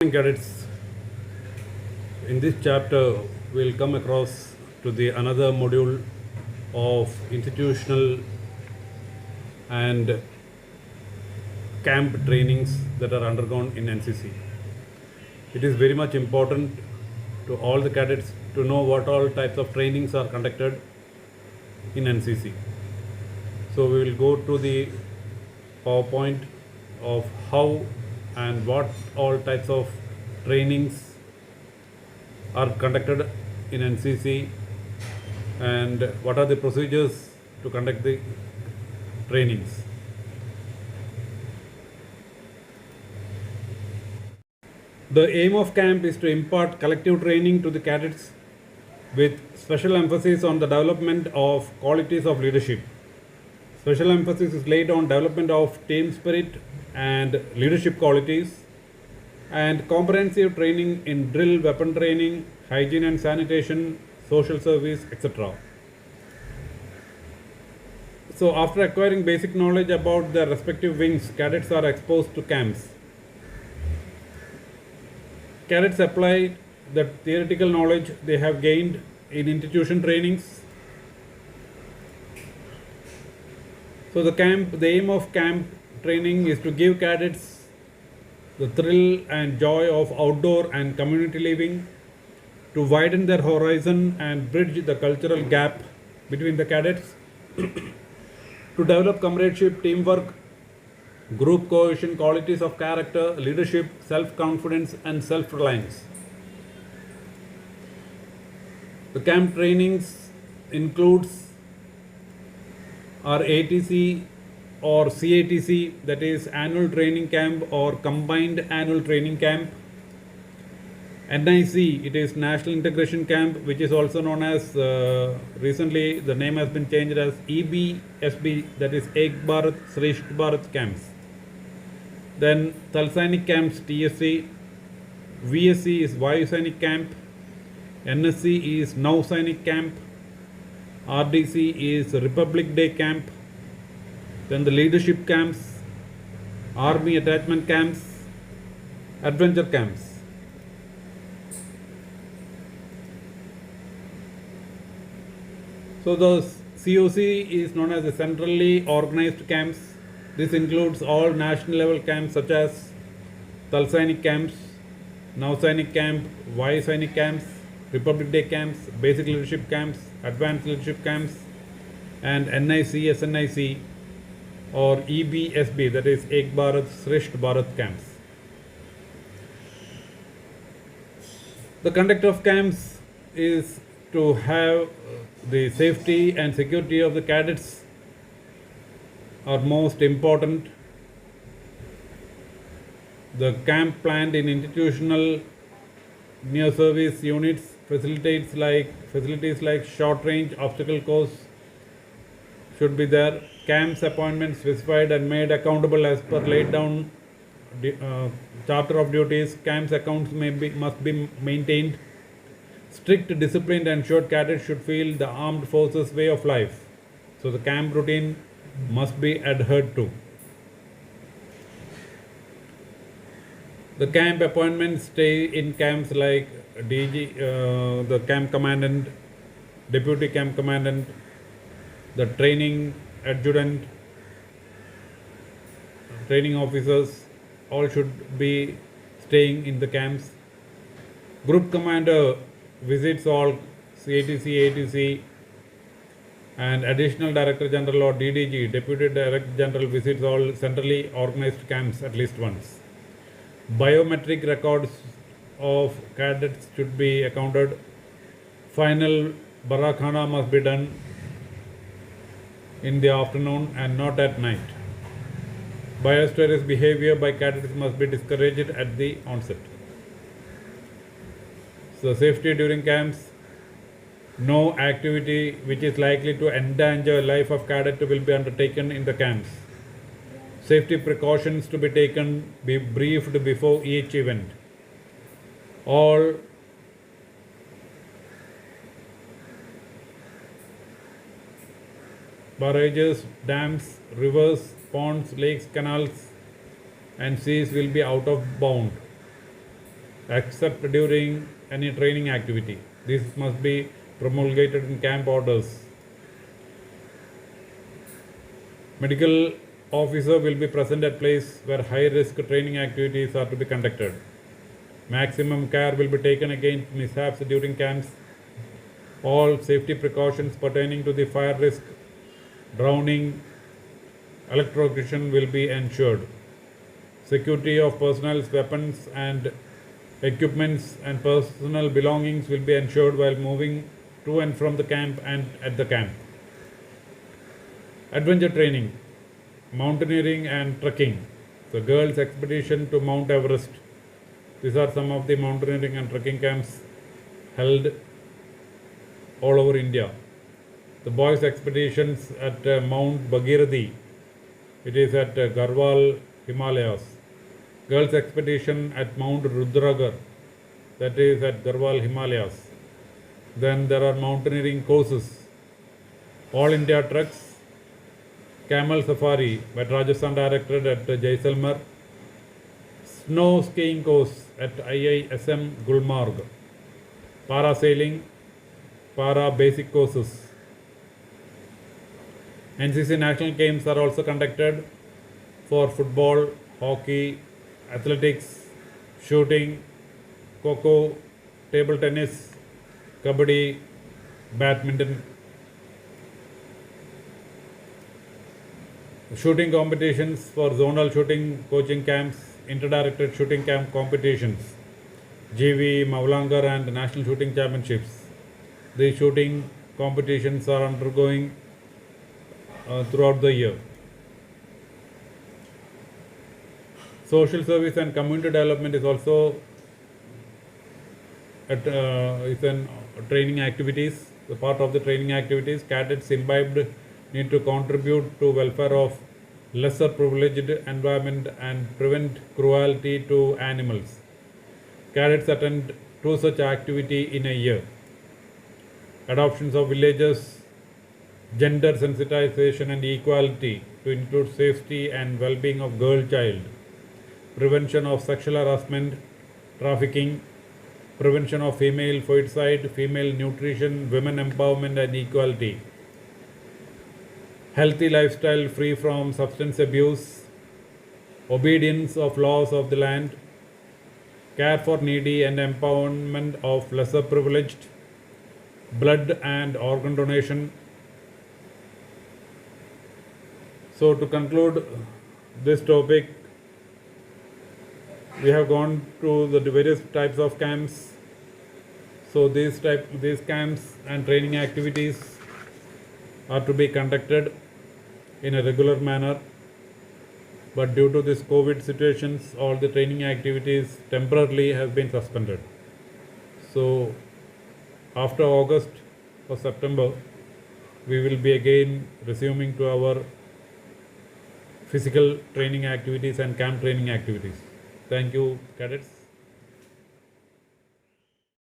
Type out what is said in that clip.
Cadets, in this chapter we'll come across to the another module of institutional and camp trainings that are undergone in NCC. It is very much important to all the cadets to know what all types of trainings are conducted in NCC. So we will go to the PowerPoint of how and what all types of trainings are conducted in NCC and what are the procedures to conduct the trainings. The aim of camp is to impart collective training to the cadets with special emphasis on the development of qualities of leadership. Special emphasis is laid on development of team spirit and leadership qualities, and comprehensive training in drill, weapon training, hygiene and sanitation, social service, etc. So after acquiring basic knowledge about their respective wings, cadets are exposed to camps. Cadets apply the theoretical knowledge they have gained in institution trainings. So the aim of camp training is to give cadets the thrill and joy of outdoor and community living, to widen their horizon and bridge the cultural gap between the cadets, to develop comradeship, teamwork, group cohesion, qualities of character, leadership, self-confidence and self-reliance. The camp trainings includes our ATC or CATC, that is annual training camp or combined annual training camp. NIC, it is National Integration Camp, which is also known as, recently the name has been changed as EBSB, that is Ek Bharat Shreshth Bharat camps. Then Thal Sainik camps, TSC, VSC is Vayu Sainik camp, NSC is Nau Sainik camp, RDC is Republic Day camp. Then the leadership camps, army attachment camps, adventure camps. So the COC is known as the centrally organized camps. This includes all national level camps such as Thal Sainik camps, Nau Sainik camp, Vayu Sainik camps, Republic Day camps, basic leadership camps, advanced leadership camps, and NIC, SNIC or EBSB, that is Ek Bharat Shreshth Bharat camps. The conduct of camps is to have the safety and security of the cadets are most important. The camp planned in institutional near service units facilities like short range obstacle course should be there. Camps appointments specified and made accountable as per laid down charter of duties. Camps accounts must be maintained. Strict discipline ensured cadets should feel the armed forces way of life. So the camp routine must be adhered to. The camp appointments stay in camps like DG, the camp commandant, deputy camp commandant, the training adjutant, training officers, all should be staying in the camps. Group commander visits all CATC, ATC, and additional director general or DDG, deputy director general, visits all centrally organized camps at least once. Biometric records of cadets should be accounted. Final barakhana must be done in the afternoon and not at night. Boisterous behavior by cadets must be discouraged at the onset. So safety during camps, no activity which is likely to endanger life of cadet will be undertaken in the camps. Safety precautions to be taken, be briefed before each event. All barrages, dams, rivers, ponds, lakes, canals and seas will be out of bound. except during any training activity. This must be promulgated in camp orders. Medical officer will be present at place where high risk training activities are to be conducted. Maximum care will be taken against mishaps during camps. All safety precautions pertaining to the fire risk, drowning, electrocution will be ensured. Security of personnel, weapons and equipments and personal belongings will be ensured while moving to and from the camp and at the camp. Adventure training, mountaineering and trekking. So girls expedition to Mount Everest. These are some of the mountaineering and trekking camps held all over India. The boys expeditions at Mount Bhagirathi. It is at Garhwal, Himalayas. Girls expedition at Mount Rudragar. That is at Garhwal, Himalayas. Then there are mountaineering courses. All India treks. Camel safari by Rajasthan directed at Jaisalmer. Snow skiing course at IISM Gulmarg. Parasailing, para basic courses. NCC national games are also conducted for football, hockey, athletics, shooting, kho-kho, table tennis, kabaddi, badminton. Shooting competitions for zonal shooting coaching camps, inter-directed shooting camp competitions, GV, Maulangar and National Shooting Championships. These shooting competitions are undergoing throughout the year. Social service and community development is also training activities. The part of the training activities, cadets imbibed need to contribute to welfare of lesser privileged environment and prevent cruelty to animals. Cadets attend 2 such activity in a year. Adoptions of villages, gender sensitization and equality to include safety and well-being of girl child, prevention of sexual harassment, trafficking, prevention of female foeticide, female nutrition, women empowerment and equality, healthy lifestyle free from substance abuse, obedience of laws of the land, care for needy and empowerment of lesser privileged, blood and organ donation. So to conclude this topic, we have gone through the various types of camps. So these camps and training activities are to be conducted in a regular manner, but due to this COVID situations, all the training activities temporarily have been suspended. So after August or September, we will be again resuming to our physical training activities and camp training activities. Thank you, cadets.